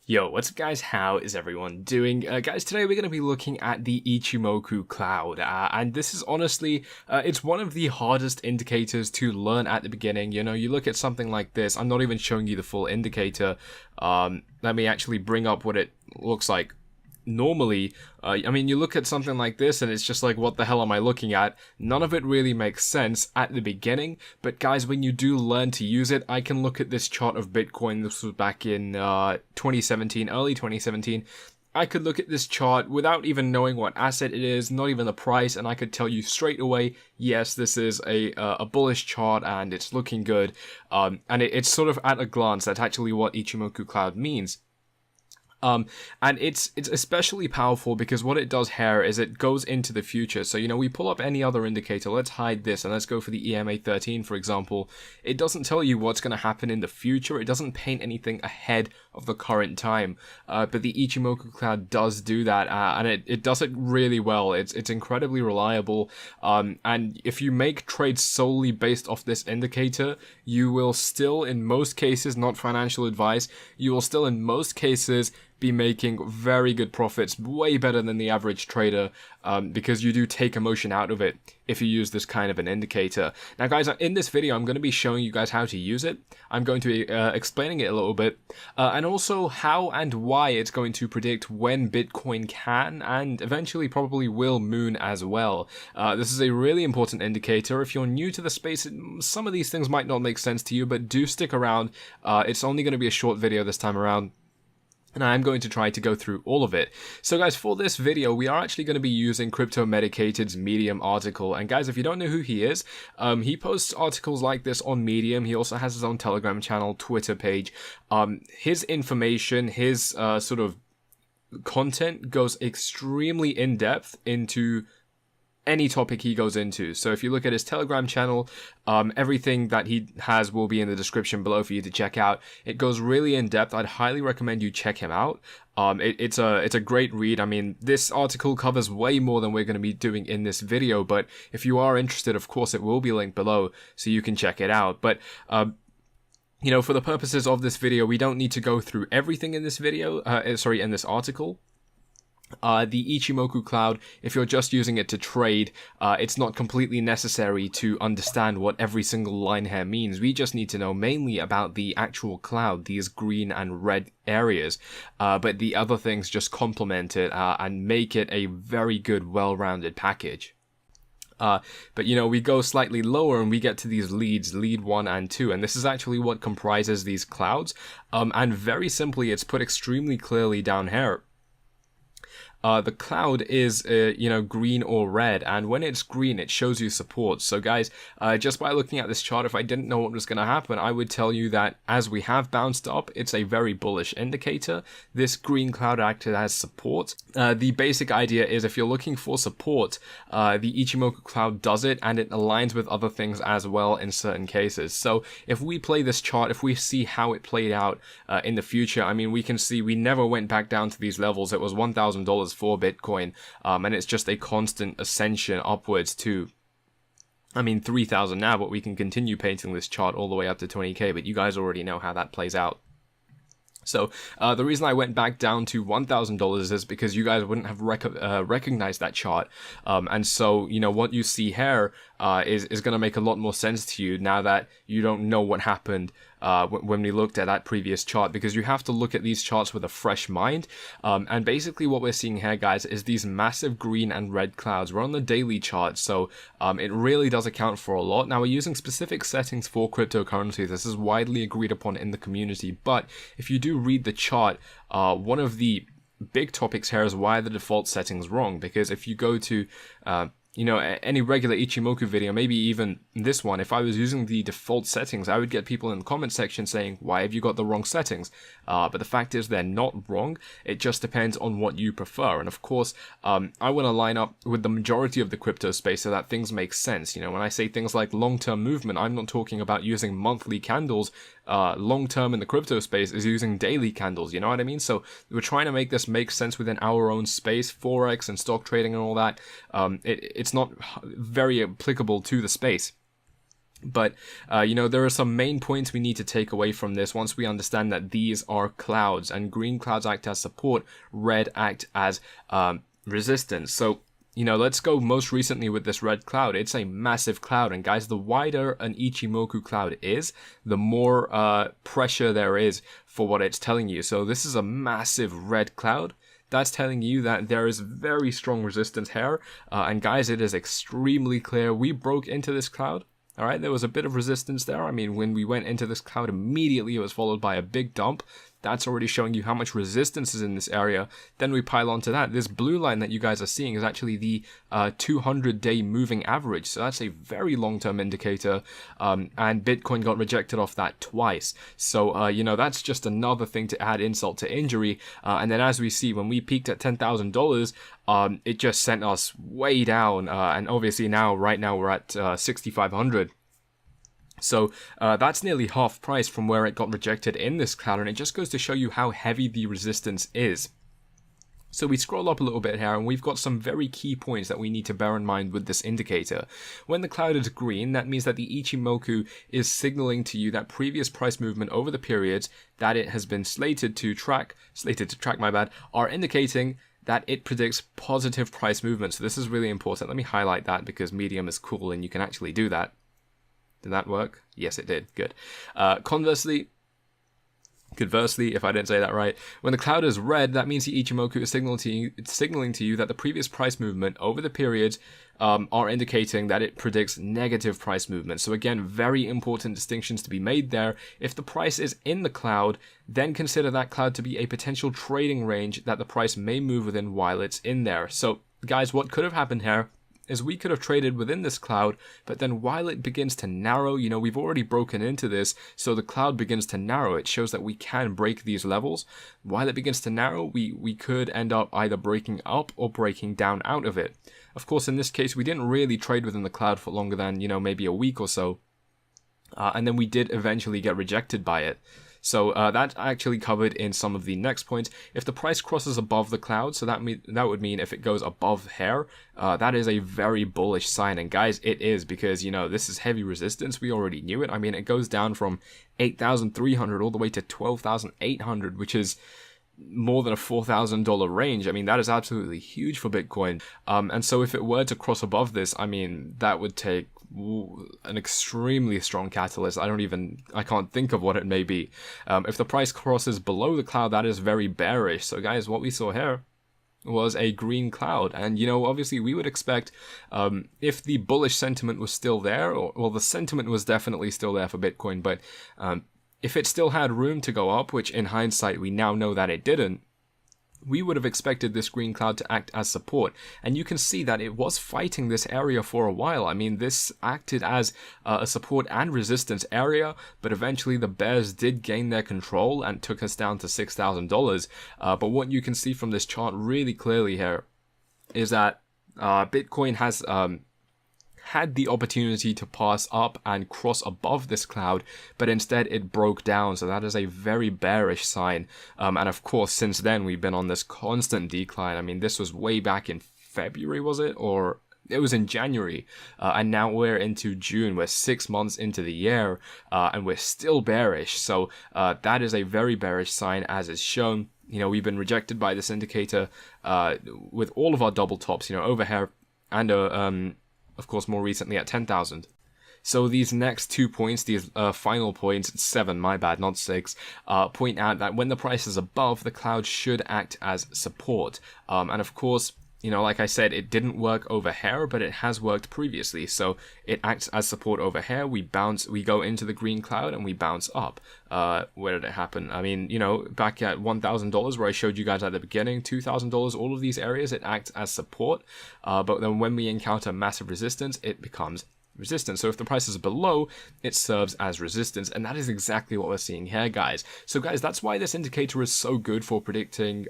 Yo, what's up guys, how is everyone doing? Guys, today we're going to be looking at the Ichimoku cloud, and this is honestly, it's one of the hardest indicators to learn at the beginning. You know, you look at something like this, I'm not even showing you the full indicator. Let me actually bring up what it looks like. Normally, I mean, you look at something like this and it's just like, what the hell am I looking at? None of it really makes sense at the beginning, but guys, when you do learn to use it, I can look at this chart of Bitcoin. This was back in 2017, early 2017. I could look at this chart without even knowing what asset it is, not even the price, and I could tell you straight away, yes, this is a bullish chart and it's looking good. And it's sort of at a glance, that's actually what Ichimoku Cloud means. And it's especially powerful because what it does here is it goes into the future. So, you know, we pull up any other indicator, let's hide this and let's go for the EMA 13, for example. It doesn't tell you what's going to happen in the future. It doesn't paint anything ahead of the current time. But the Ichimoku Cloud does do that, and it does it really well. It's incredibly reliable. And if you make trades solely based off this indicator, you will still, in most cases, not financial advice, you will still, in most cases, be making very good profits, way better than the average trader, because you do take emotion out of it if you use this kind of an indicator. Now guys, in this video I'm going to be showing you guys how to use it. I'm going to be explaining it a little bit, and also how and why it's going to predict when Bitcoin can and eventually probably will moon as well. This is a really important indicator. If you're new to the space, some of these things might not make sense to you, but do stick around. It's only going to be a short video this time around, and I'm going to try to go through all of it. So guys, for this video, we are actually going to be using Crypto Medicated's Medium article. And guys, if you don't know who he is, he posts articles like this on Medium. He also has his own Telegram channel, Twitter page. His information, his sort of content goes extremely in-depth into any topic he goes into. So if you look at his Telegram channel, everything that he has will be in the description below for you to check out. It goes really in depth. I'd highly recommend you check him out. It's a great read. I mean, this article covers way more than we're going to be doing in this video, but if you are interested, of course, it will be linked below so you can check it out. But you know, for the purposes of this video, we don't need to go through everything in this video, in this article. The Ichimoku Cloud, if you're just using it to trade, it's not completely necessary to understand what every single line here means. We just need to know mainly about the actual cloud, these green and red areas, but the other things just complement it and make it a very good, well-rounded package. But you know, we go slightly lower and we get to these leads, lead 1 and 2, and this is actually what comprises these clouds, and very simply, it's put extremely clearly down here. The cloud is, you know, green or red, and when it's green, it shows you support. So guys, just by looking at this chart, if I didn't know what was going to happen, I would tell you that as we have bounced up, it's a very bullish indicator. This green cloud acted as support. The basic idea is if you're looking for support, the Ichimoku Cloud does it, and it aligns with other things as well in certain cases. So if we play this chart, if we see how it played out in the future, I mean, we can see we never went back down to these levels. It was $1,000 for Bitcoin, and it's just a constant ascension upwards to, I mean, 3,000 now, but we can continue painting this chart all the way up to 20k, but you guys already know how that plays out. So the reason I went back down to $1,000 is because you guys wouldn't have recognized that chart, and so, you know, what you see here is going to make a lot more sense to you now that you don't know what happened when we looked at that previous chart, because you have to look at these charts with a fresh mind. And basically what we're seeing here, guys, is these massive green and red clouds. We're on the daily chart, so it really does account for a lot. Now, we're using specific settings for cryptocurrency. This is widely agreed upon in the community, but if you do read the chart, one of the big topics here is why the default setting's wrong, because if you go to you know, any regular Ichimoku video, maybe even this one, if I was using the default settings, I would get people in the comment section saying, why have you got the wrong settings? But the fact is they're not wrong. It just depends on what you prefer. And of course, I want to line up with the majority of the crypto space so that things make sense. You know, when I say things like long-term movement, I'm not talking about using monthly candles. Long-term in the crypto space is using daily candles, you know what I mean? So we're trying to make this make sense within our own space, Forex and stock trading and all that. It's not very applicable to the space. But, you know, there are some main points we need to take away from this once we understand that these are clouds, and green clouds act as support, red act as resistance. So, you know, let's go most recently with this red cloud. It's a massive cloud, and guys, the wider an Ichimoku cloud is, the more pressure there is for what it's telling you. So this is a massive red cloud. That's telling you that there is very strong resistance here, and guys, it is extremely clear. We broke into this cloud. All right, there was a bit of resistance there. I mean, when we went into this cloud, immediately it was followed by a big dump. That's already showing you how much resistance is in this area. Then we pile onto that. This blue line that you guys are seeing is actually the 200-day moving average. So that's a very long-term indicator. And Bitcoin got rejected off that twice. So, you know, that's just another thing to add insult to injury. And then as we see, when we peaked at $10,000, it just sent us way down. And obviously now, right now, we're at 6,500. So that's nearly half price from where it got rejected in this cloud, and it just goes to show you how heavy the resistance is. So we scroll up a little bit here, and we've got some very key points that we need to bear in mind with this indicator. When the cloud is green, that means that the Ichimoku is signaling to you that previous price movement over the periods that it has been slated to track, are indicating that it predicts positive price movement. So this is really important. Let me highlight that because Medium is cool and you can actually do that. Did that work? Yes, it did. Good. Conversely, if I didn't say that right, when the cloud is red, that means the Ichimoku is signaling to you that the previous price movement over the periods are indicating that it predicts negative price movement. So again, very important distinctions to be made there. If the price is in the cloud, then consider that cloud to be a potential trading range that the price may move within while it's in there. So guys, what could have happened here is we could have traded within this cloud, but then while it begins to narrow, you know, we've already broken into this, so the cloud begins to narrow. It shows that we can break these levels. While it begins to narrow, we could end up either breaking up or breaking down out of it. Of course, in this case, we didn't really trade within the cloud for longer than, you know, maybe a week or so. And then we did eventually get rejected by it. So that's actually covered in some of the next points. If the price crosses above the cloud, so that would mean if it goes above here, that is a very bullish sign. And guys, it is, because, you know, this is heavy resistance. We already knew it. I mean, it goes down from 8,300 all the way to 12,800, which is more than a $4,000 range. I mean, that is absolutely huge for Bitcoin. And so if it were to cross above this, I mean, that would take an extremely strong catalyst. I can't think of what it may be. If the price crosses below the cloud, that is very bearish. So guys, what we saw here was a green cloud, and, you know, obviously we would expect, if the bullish sentiment was still there, or the sentiment was definitely still there for Bitcoin, but if it still had room to go up, which in hindsight we now know that it didn't, we would have expected this green cloud to act as support. And you can see that it was fighting this area for a while. I mean, this acted as a support and resistance area, but eventually the bears did gain their control and took us down to $6,000. But what you can see from this chart really clearly here is that Bitcoin has had the opportunity to pass up and cross above this cloud, but instead it broke down. So that is a very bearish sign. And of course, since then we've been on this constant decline. I mean, this was way back in February, was it? Or it was in January, and now we're into June. We're 6 months into the year, and we're still bearish. So that is a very bearish sign, as is shown. You know, we've been rejected by this indicator with all of our double tops, you know, over here, and of course, more recently at 10,000. So these next 2 points, these final points, 7, my bad, not 6, point out that when the price is above, the cloud should act as support. And of course, you know, like I said, it didn't work over here, but it has worked previously. So it acts as support over here. We go into the green cloud and we bounce up. Where did it happen? I mean, you know, back at $1,000 where I showed you guys at the beginning, $2,000, all of these areas, it acts as support. But then when we encounter massive resistance, it becomes resistance. So if the price is below, it serves as resistance, and that is exactly what we're seeing here, guys. So guys, that's why this indicator is so good for predicting,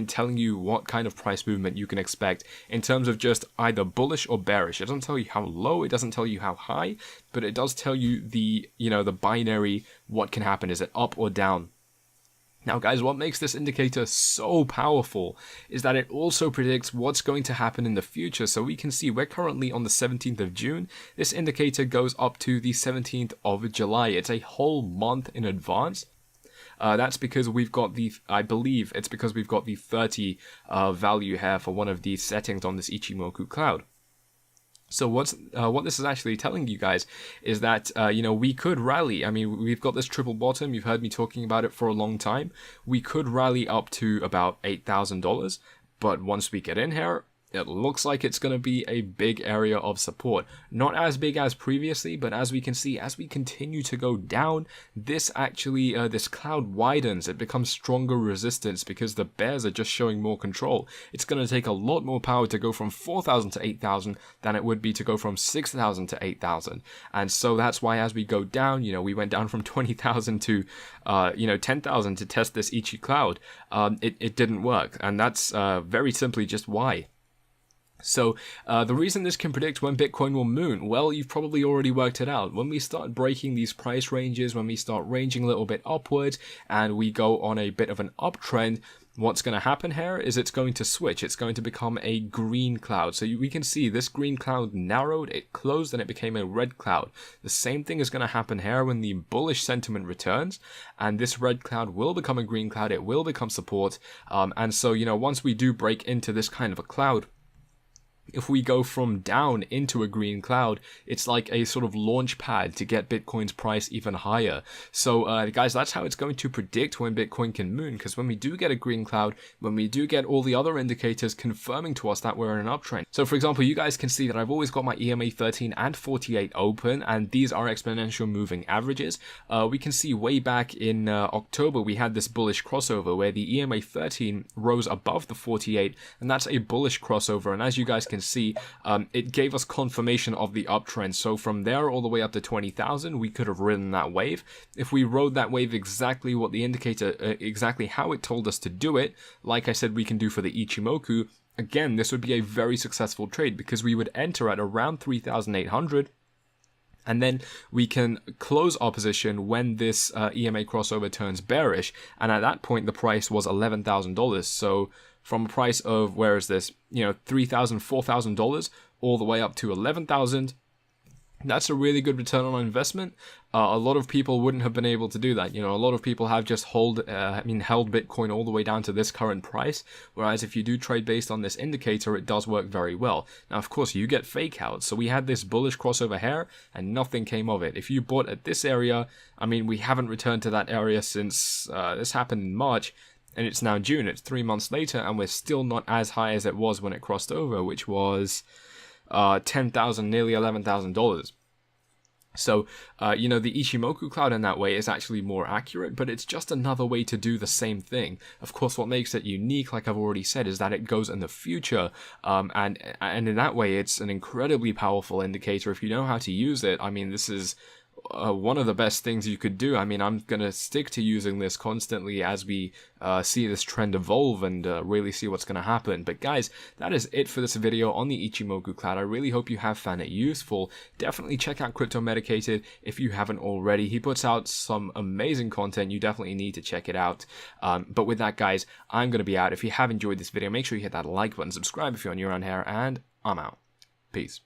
telling you what kind of price movement you can expect in terms of just either bullish or bearish. It doesn't tell you how low, it doesn't tell you how high, but it does tell you the binary, what can happen. Is it up or down? Now guys, what makes this indicator so powerful is that it also predicts what's going to happen in the future. So we can see we're currently on the 17th of June. This indicator goes up to the 17th of July. It's a whole month in advance. That's because we've got the, I believe it's because we've got the 30 value here for one of these settings on this Ichimoku cloud. So what this is actually telling you guys is that, we could rally. I mean, we've got this triple bottom. You've heard me talking about it for a long time. We could rally up to about $8,000. But once we get in here, it looks like it's going to be a big area of support. Not as big as previously, but as we can see, as we continue to go down, this actually, this cloud widens. It becomes stronger resistance because the bears are just showing more control. It's going to take a lot more power to go from 4,000 to 8,000 than it would be to go from 6,000 to 8,000. And so that's why as we go down, we went down from 20,000 to, 10,000 to test this Ichi cloud. It didn't work. And that's very simply just why. So the reason this can predict when Bitcoin will moon, well, you've probably already worked it out. When we start breaking these price ranges, when we start ranging a little bit upwards, and we go on a bit of an uptrend, what's going to happen here is it's going to switch. It's going to become a green cloud. So we can see this green cloud narrowed, it closed, and it became a red cloud. The same thing is going to happen here when the bullish sentiment returns, and this red cloud will become a green cloud. It will become support. And so, once we do break into this kind of a cloud, if we go from down into a green cloud, it's like a sort of launch pad to get Bitcoin's price even higher. So guys, that's how it's going to predict when Bitcoin can moon, because when we do get a green cloud, when we do get all the other indicators confirming to us that we're in an uptrend. So for example, you guys can see that I've always got my EMA 13 and 48 open, and these are exponential moving averages. We can see way back in October, we had this bullish crossover where the EMA 13 rose above the 48, and that's a bullish crossover. And as you guys can see, it gave us confirmation of the uptrend. So from there all the way up to 20,000, we could have ridden that wave. If we rode that wave exactly what the indicator, exactly how it told us to do it, like I said, we can do for the Ichimoku, again, this would be a very successful trade because we would enter at around 3,800. And then we can close our position when this EMA crossover turns bearish. And at that point, the price was $11,000. So from a price of, where is this, $3,000, $4,000 all the way up to 11,000. That's a really good return on investment. A lot of people wouldn't have been able to do that. A lot of people have just held Bitcoin all the way down to this current price. Whereas if you do trade based on this indicator, it does work very well. Now, of course, you get fake outs. So we had this bullish crossover here and nothing came of it. If you bought at this area, we haven't returned to that area since this happened in March. And it's now June, it's 3 months later, and we're still not as high as it was when it crossed over, which was $10,000, nearly $11,000. So, the Ichimoku cloud in that way is actually more accurate, but it's just another way to do the same thing. Of course, what makes it unique, like I've already said, is that it goes in the future, and in that way, it's an incredibly powerful indicator. If you know how to use it, this is one of the best things you could do. I'm going to stick to using this constantly as we see this trend evolve and really see what's going to happen. But guys, that is it for this video on the Ichimoku cloud. I really hope you have found it useful. Definitely check out Crypto Medicated if you haven't already. He puts out some amazing content. You definitely need to check it out. But with that, guys, I'm going to be out. If you have enjoyed this video, make sure you hit that like button, subscribe if you're new around here, and I'm out. Peace.